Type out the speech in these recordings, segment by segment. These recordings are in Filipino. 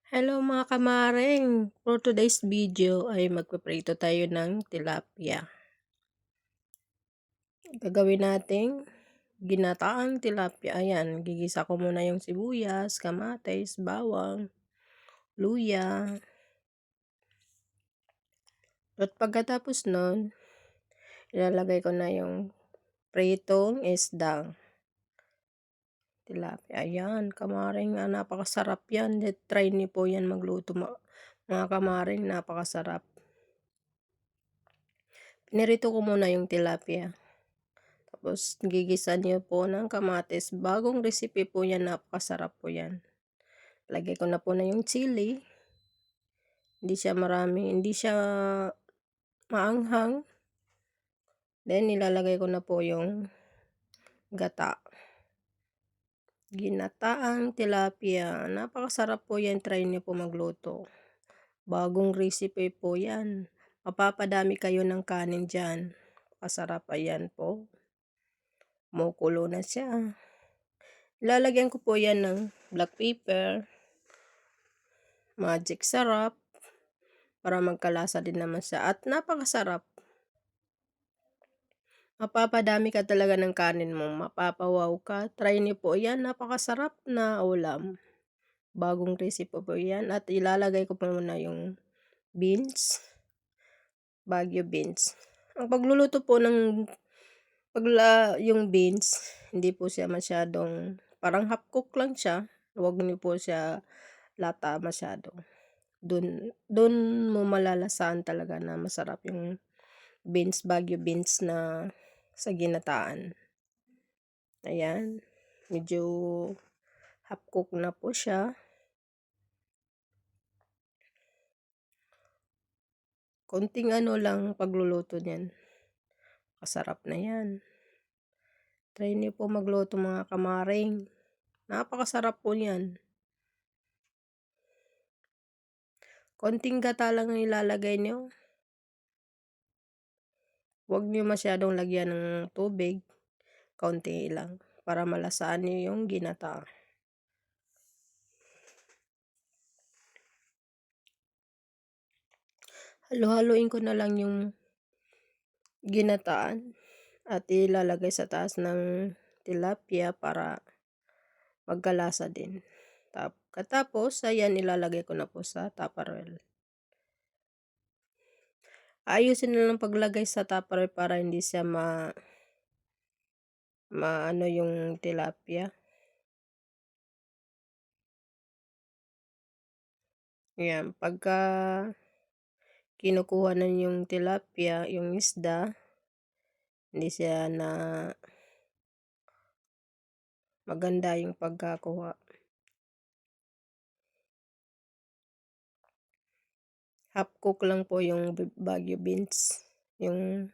Hello mga kamaring! For today's video ay magpiprito tayo ng tilapia. Gagawin nating ginataang tilapia. Ayan, gigisa ko muna yung sibuyas, kamatis, bawang, luya. At pagkatapos nun, ilalagay ko na yung pritong isda. Tilapia. Ayan, kamaring, napakasarap yan. Try niyo po yan magluto mga kamaring, napakasarap. Pinirito ko muna yung tilapia. Tapos gigisa niyo po ng kamatis. Bagong recipe po yan, napakasarap po yan. Lagay ko na po na yung chili. Hindi siya marami, hindi siya maanghang. Then nilalagay ko na po yung gata. Ginataang tilapia. Napakasarap po yan, try niyo po magluto. Bagong recipe po yan. Mapapadami kayo ng kanin dyan. Masarap, ayan po. Kumukulo na siya. Ilalagyan ko po yan ng black pepper, magic sarap, para magkalasa din naman siya. At napakasarap. Mapapadami ka talaga ng kanin mo. Mapapawaw ka. Try niyo po yan. Napakasarap na ulam. Bagong recipe po yan. At ilalagay ko po muna yung beans. Baguio beans. Ang pagluluto po ng yung beans, hindi po siya masyadong, parang half cook lang siya. Huwag niyo po siya lata masyado. Dun mo malalasahan talaga na masarap yung beans, Baguio beans na sa ginataan. Ayan, medyo half cook na po siya. Konting lang pagluluto niyan. Kasarap na yan. Try niyo po magluto mga kamaring. Napakasarap po niyan. Konting gata lang ang ilalagay niyo. Huwag niyo masyadong lagyan ng tubig. Kaunti lang para malasaan niyo yung ginata. Halo-haluin ko na lang yung ginataan at ilalagay sa taas ng tilapia para magkalasa din. Katapos, ayan, ilalagay ko na po sa tupperware. Ayusin na lang paglagay sa tupperware para hindi siya maano yung tilapia. Ayan, pagka kinukuha na yung tilapia, yung isda, hindi siya na maganda yung pagkakuha. Half cook lang po yung Baguio beans, yung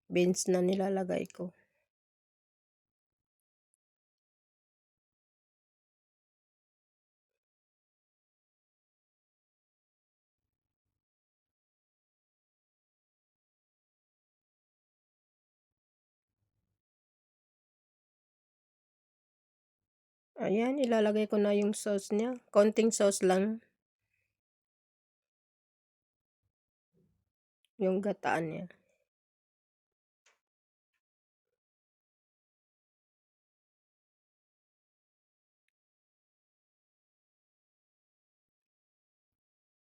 beans na nilalagay ko. Ayan, ilalagay ko na yung sauce niya. Konting sauce lang. Yung gataan niya.